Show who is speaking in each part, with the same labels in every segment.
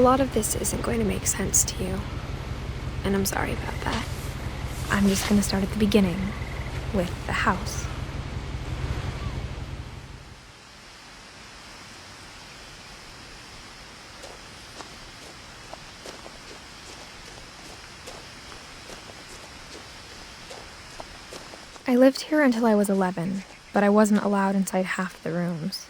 Speaker 1: lot of this isn't going to make sense to you, and I'm sorry about that. I'm just going to start at the beginning, with the house. I lived here until I was 11, but I wasn't allowed inside half the rooms.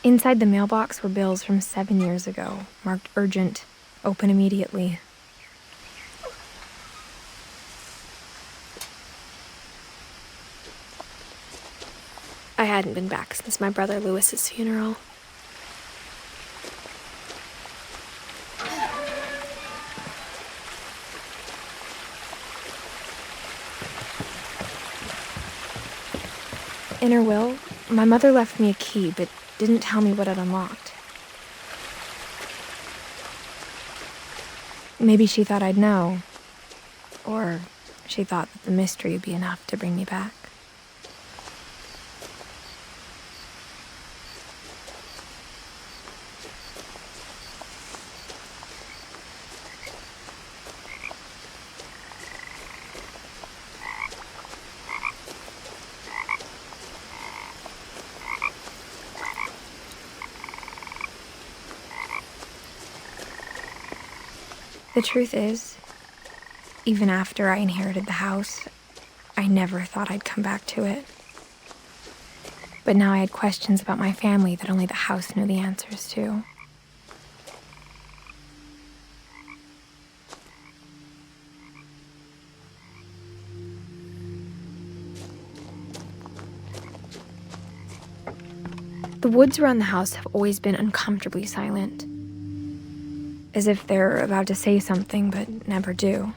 Speaker 1: Inside the mailbox were bills from 7 years ago, marked urgent, open immediately. I hadn't been back since my brother Lewis's funeral. In her will, my mother left me a key, but didn't tell me what it unlocked. Maybe she thought I'd know, or she thought that the mystery would be enough to bring me back. The truth is, even after I inherited the house, I never thought I'd come back to it. But now I had questions about my family that only the house knew the answers to. The woods around the house have always been uncomfortably silent, as if they're about to say something but never do.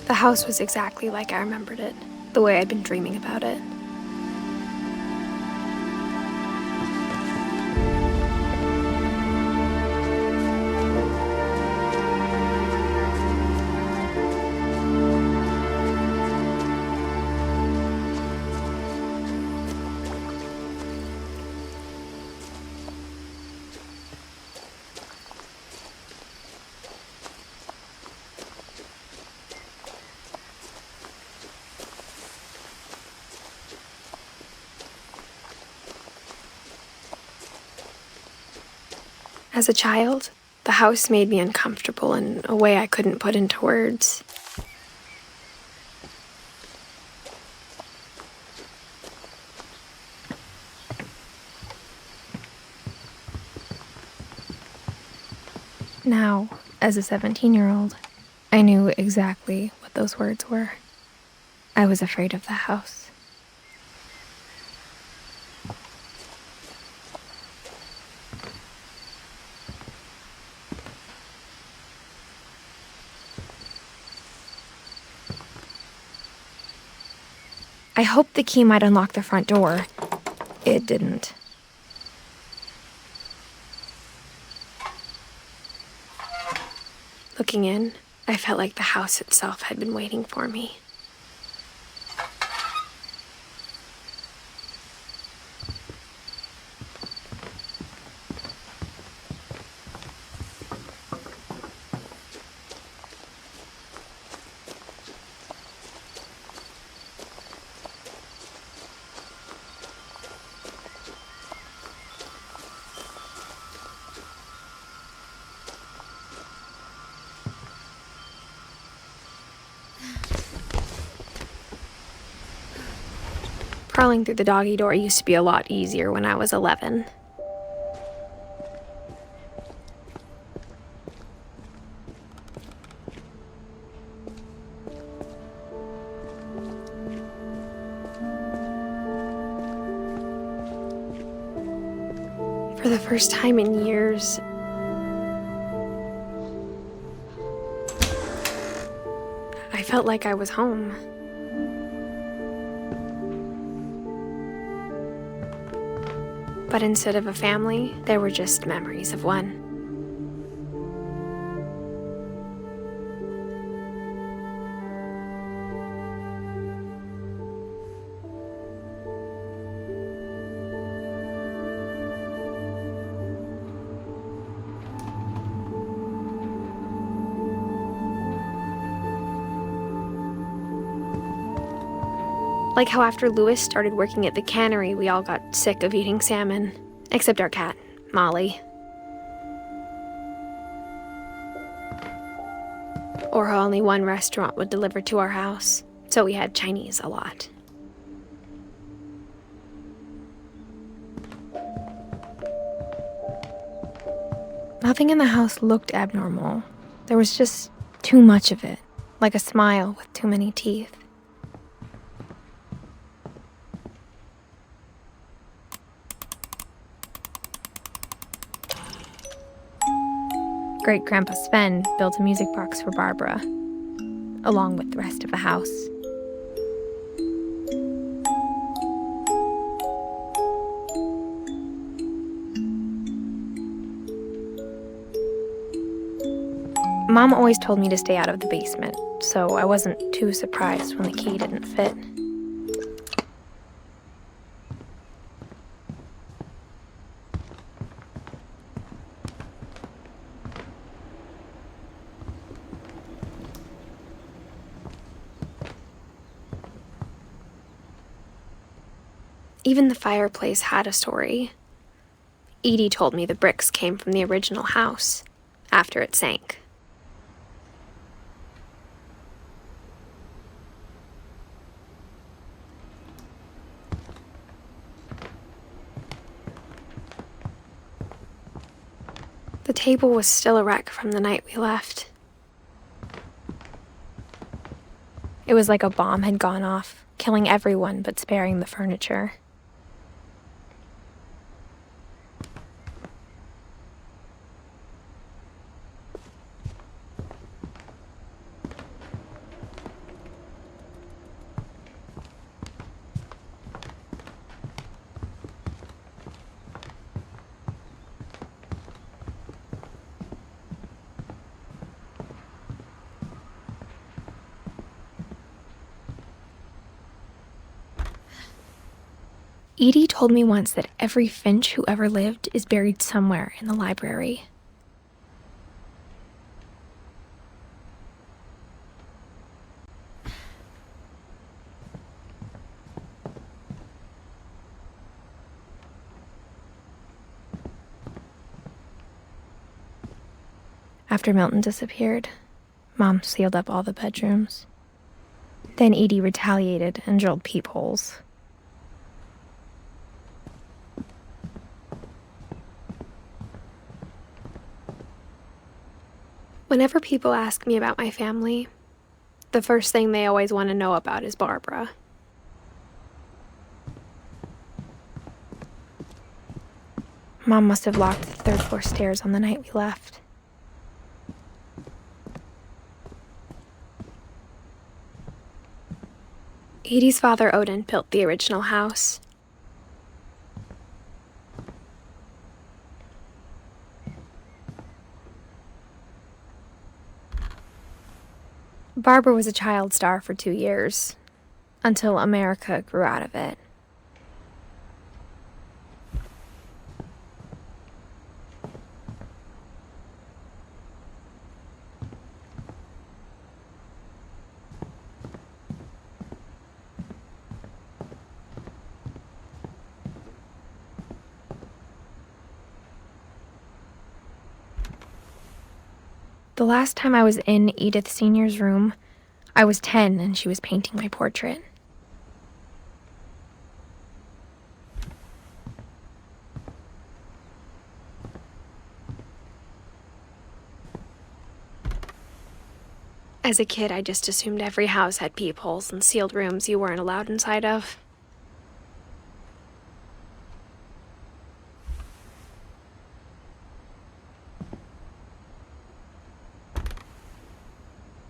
Speaker 1: The house was exactly like I remembered it, the way I'd been dreaming about it. As a child, the house made me uncomfortable in a way I couldn't put into words. Now, as a 17-year-old, I knew exactly what those words were. I was afraid of the house. I hoped the key might unlock the front door. It didn't. Looking in, I felt like the house itself had been waiting for me. Crawling through the doggy door used to be a lot easier when I was 11. For the first time in years, I felt like I was home. But instead of a family, there were just memories of one. Like how after Louis started working at the cannery, we all got sick of eating salmon. Except our cat, Molly. Or how only one restaurant would deliver to our house, so we had Chinese a lot. Nothing in the house looked abnormal. There was just too much of it, like a smile with too many teeth. Great-Grandpa Sven built a music box for Barbara, along with the rest of the house. Mom always told me to stay out of the basement, so I wasn't too surprised when the key didn't fit. Even the fireplace had a story. Edie told me the bricks came from the original house, after it sank. The table was still a wreck from the night we left. It was like a bomb had gone off, killing everyone but sparing the furniture. Edie told me once that every Finch who ever lived is buried somewhere in the library. After Milton disappeared, Mom sealed up all the bedrooms. Then Edie retaliated and drilled peepholes. Whenever people ask me about my family, the first thing they always want to know about is Barbara. Mom must have locked the third-floor stairs on the night we left. Edie's father, Odin, built the original house. Barbara was a child star for 2 years, until America grew out of it. The last time I was in Edith Sr.'s room, I was 10 and she was painting my portrait. As a kid, I just assumed every house had peepholes and sealed rooms you weren't allowed inside of.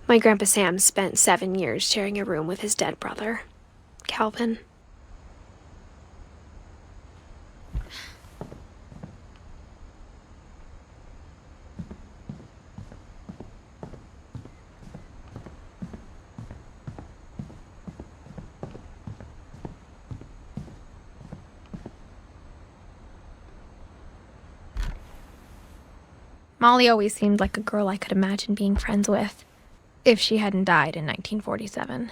Speaker 1: My Grandpa Sam spent 7 years sharing a room with his dead brother, Calvin. Molly always seemed like a girl I could imagine being friends with, if she hadn't died in 1947.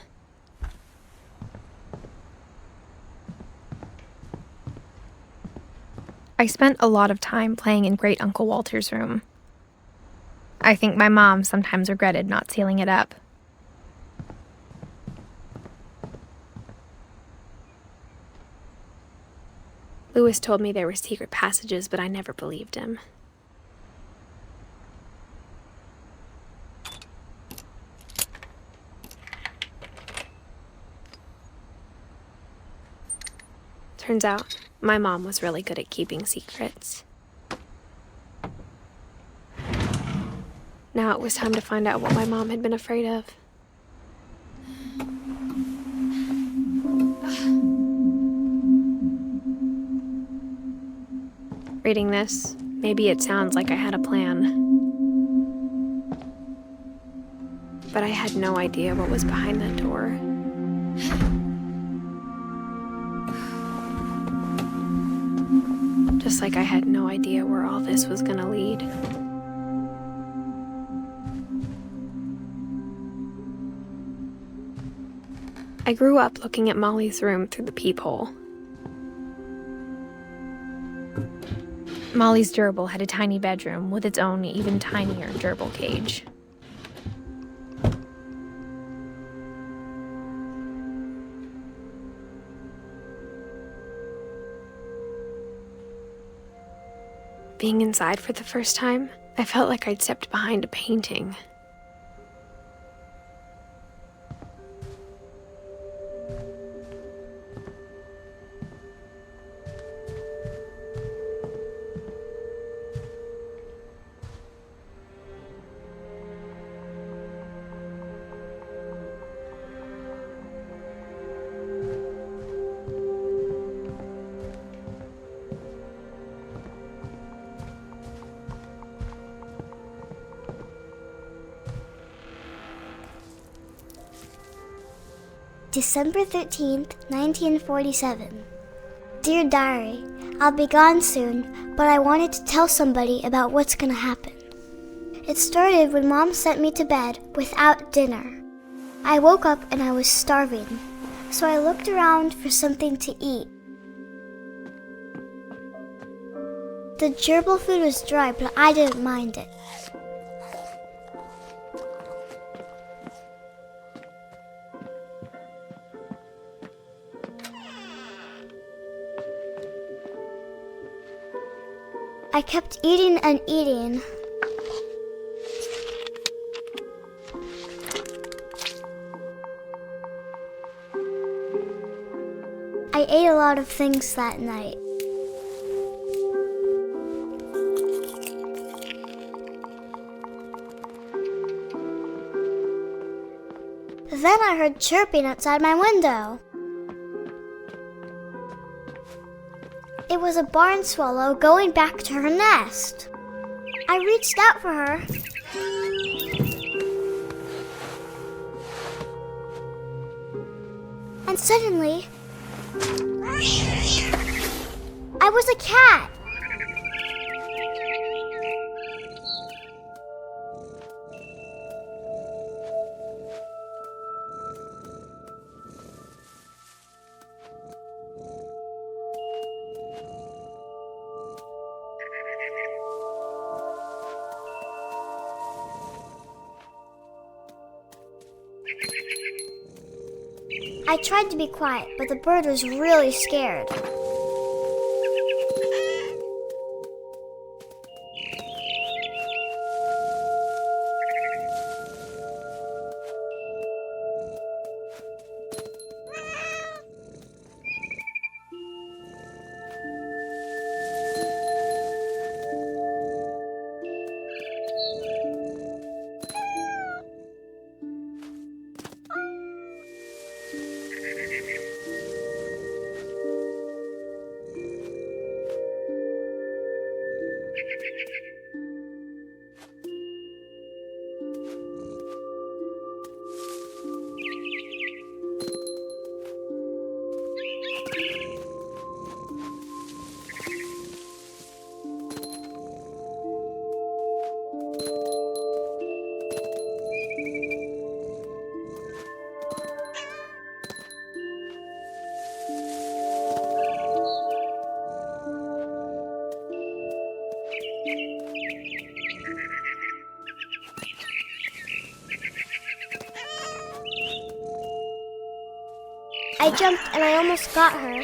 Speaker 1: I spent a lot of time playing in Great Uncle Walter's room. I think my mom sometimes regretted not sealing it up. Lewis told me there were secret passages, but I never believed him. Turns out, my mom was really good at keeping secrets. Now it was time to find out what my mom had been afraid of. Reading this, maybe it sounds like I had a plan. But I had no idea what was behind that door. Just like I had no idea where all this was gonna lead. I grew up looking at Molly's room through the peephole. Molly's gerbil had a tiny bedroom with its own even tinier gerbil cage. Being inside for the first time, I felt like I'd stepped behind a painting.
Speaker 2: December 13th, 1947. Dear Diary, I'll be gone soon, but I wanted to tell somebody about what's gonna happen. It started when Mom sent me to bed without dinner. I woke up and I was starving, so I looked around for something to eat. The gerbil food was dry, but I didn't mind it. I kept eating and eating. I ate a lot of things that night. Then I heard chirping outside my window. It was a barn swallow going back to her nest. I reached out for her. And suddenly, I was a cat. I tried to be quiet, but the bird was really scared. I jumped and I almost got her.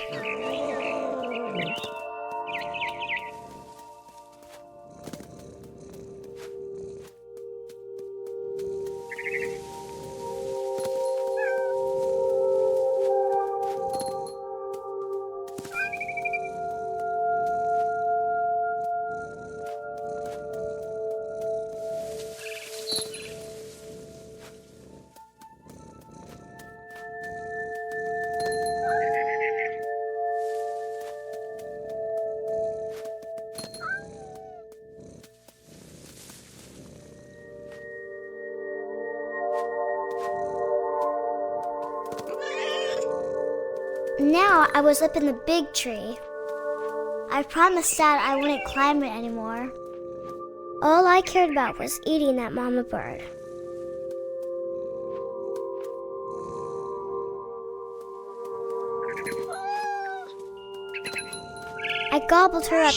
Speaker 2: Now I was up in the big tree. I promised Dad I wouldn't climb it anymore. All I cared about was eating that mama bird. I gobbled her up.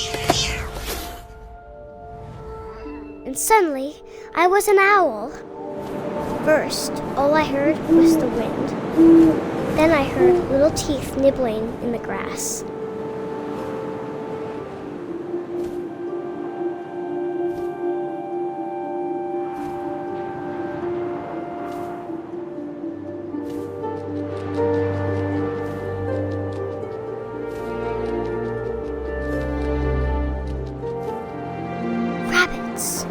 Speaker 2: And suddenly, I was an owl. First, all I heard was the wind. Then I heard little teeth nibbling in the grass. Rabbits.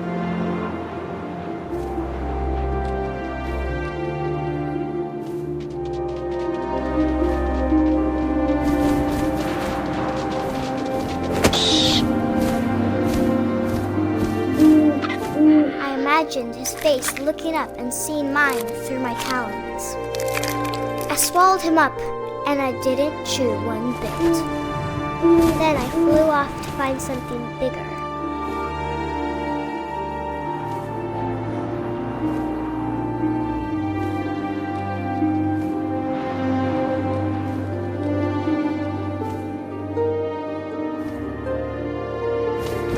Speaker 2: I imagined his face looking up and seeing mine through my talons. I swallowed him up, and I didn't chew one bit. Then I flew off to find something bigger.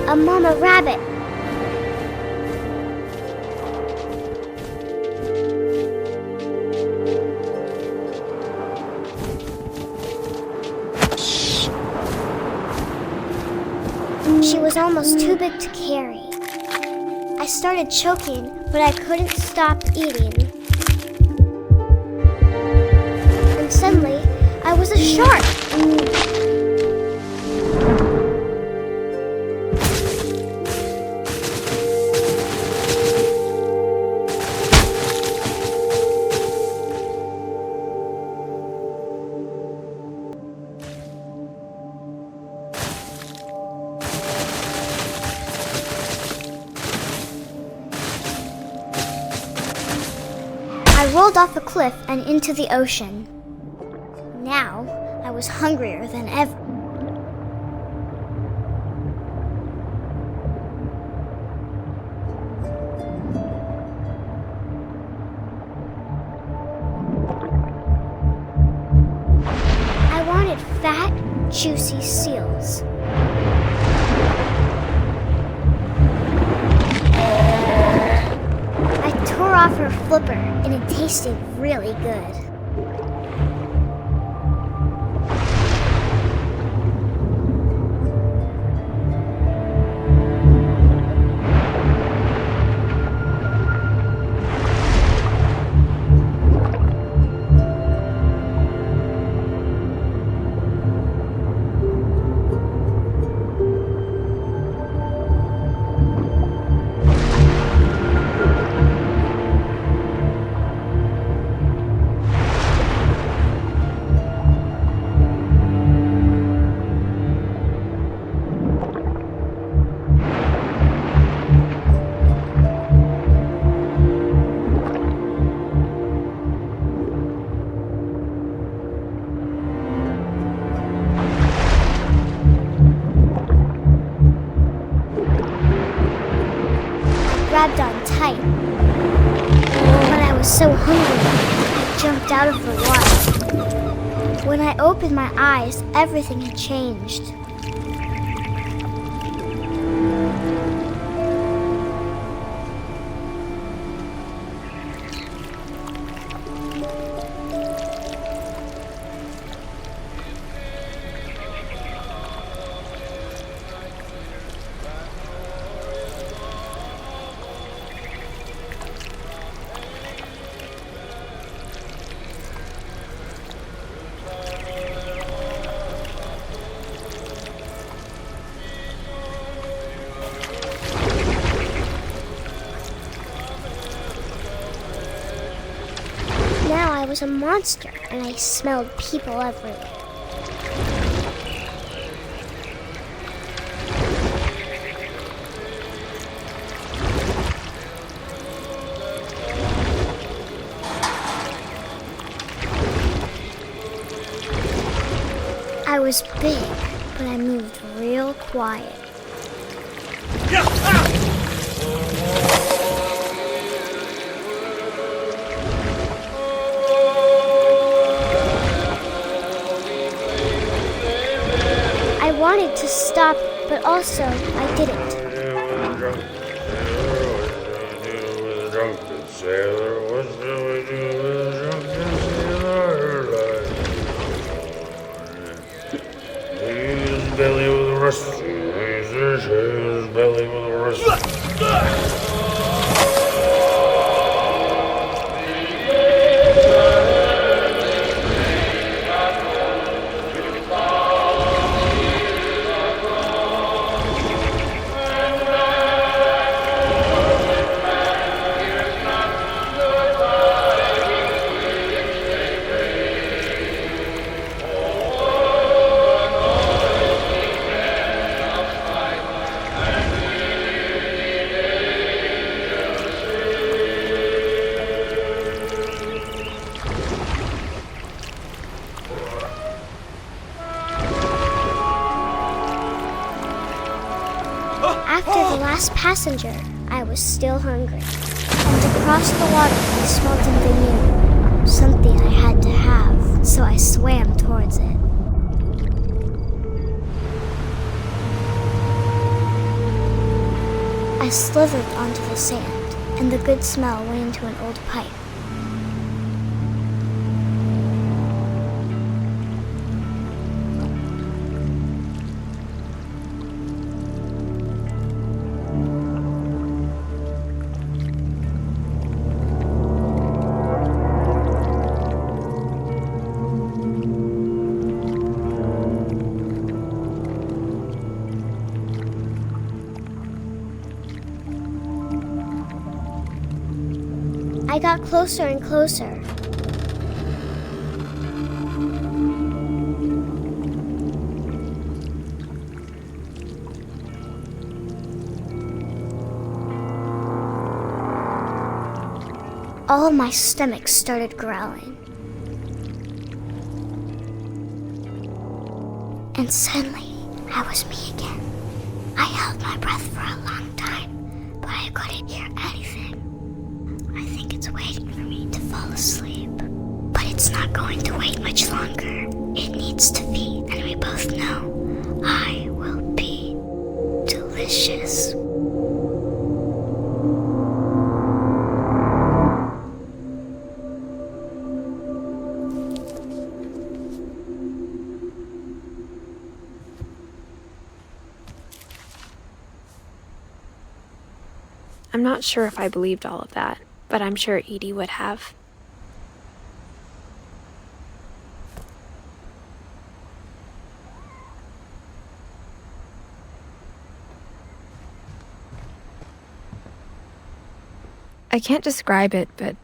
Speaker 2: A mama rabbit. She was almost too big to carry. I started choking, but I couldn't stop eating. And suddenly, I was a shark. I rolled off a cliff and into the ocean. Now, I was hungrier than ever. I wanted fat, juicy seals. I tore off her flipper, and it tasted really good. Grabbed on tight. But I was so hungry, I jumped out of the water. When I opened my eyes, everything had changed. was a monster and I smelled people everywhere. I was big, but I moved real quiet. I wanted to stop, but also I didn't.
Speaker 3: Belly with a rust. His belly with a rust.
Speaker 2: After the last passenger, I was still hungry. And across the water, I smelled something new. Something I had to have, so I swam towards it. I slithered onto the sand, and the good smell went into an old pipe. I got closer and closer. All of my stomach started growling. And suddenly, I was me again. I held my breath for a long time, but I couldn't hear anything. I think it's waiting for me to fall asleep. But it's not going to wait much longer. It needs to feed, and we both know I will be delicious.
Speaker 1: I'm not sure if I believed all of that, but I'm sure Edie would have. I can't describe it, but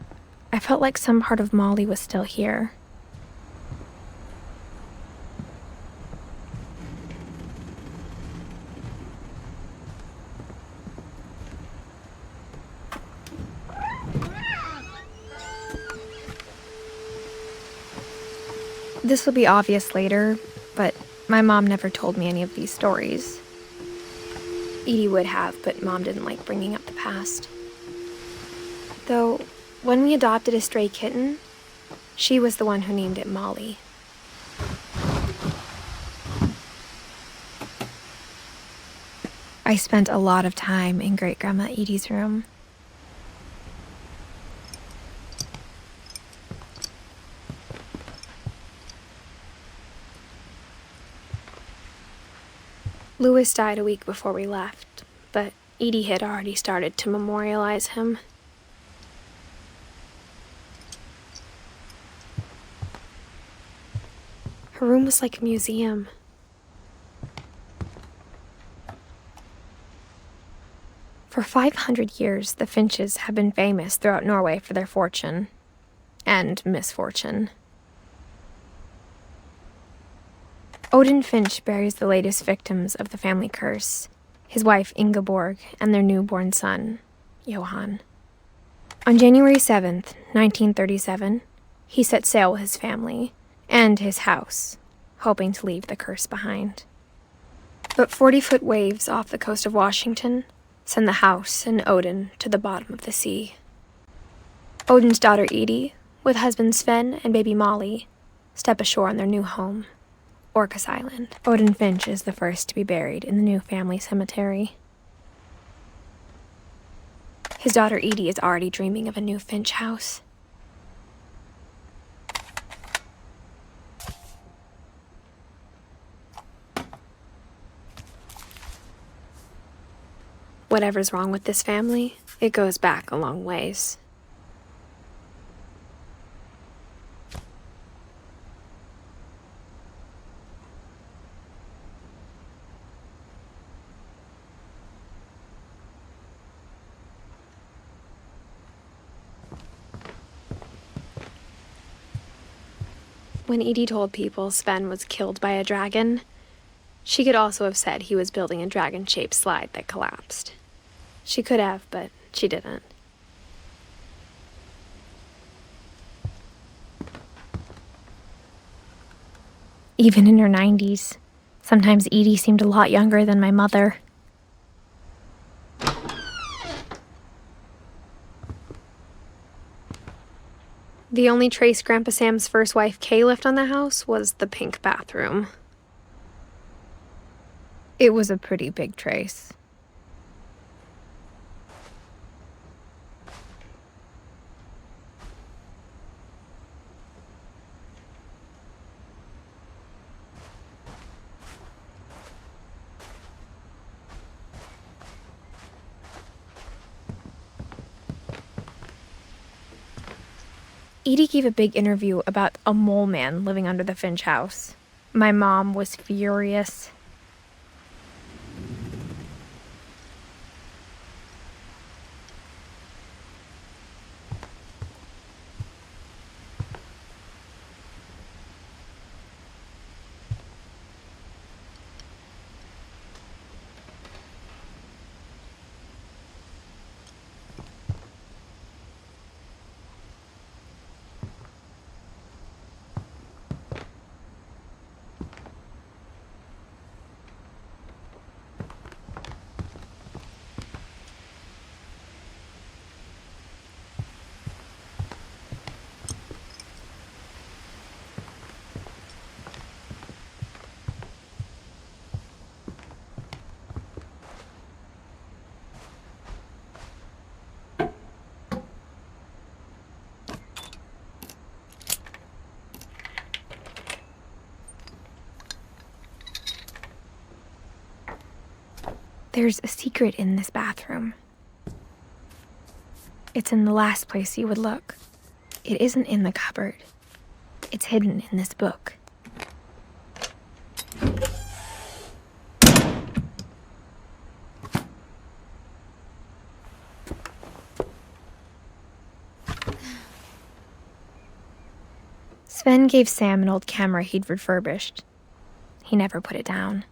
Speaker 1: I felt like some part of Molly was still here. This will be obvious later, but my mom never told me any of these stories. Edie would have, but Mom didn't like bringing up the past. Though, when we adopted a stray kitten, she was the one who named it Molly. I spent a lot of time in Great-Grandma Edie's room. Louis died a week before we left, but Edie had already started to memorialize him. Her room was like a museum. For 500 years, the Finches have been famous throughout Norway for their fortune. and misfortune. Odin Finch buries the latest victims of the family curse, his wife Ingeborg and their newborn son, Johann. On January 7th, 1937, he set sail with his family and his house, hoping to leave the curse behind. But 40-foot waves off the coast of Washington send the house and Odin to the bottom of the sea. Odin's daughter Edie, with husband Sven and baby Molly, step ashore on their new home, Orcas Island. Odin Finch is the first to be buried in the new family cemetery. His daughter Edie is already dreaming of a new Finch house. Whatever's wrong with this family, it goes back a long ways. When Edie told people Sven was killed by a dragon, she could also have said he was building a dragon-shaped slide that collapsed. She could have, but she didn't. Even in her 90s, sometimes Edie seemed a lot younger than my mother. The only trace Grandpa Sam's first wife, Kay, left on the house was the pink bathroom. It was a pretty big trace. Edie gave a big interview about a mole man living under the Finch house. My mom was furious. There's a secret in this bathroom. It's in the last place you would look. It isn't in the cupboard. It's hidden in this book. Sven gave Sam an old camera he'd refurbished. He never put it down.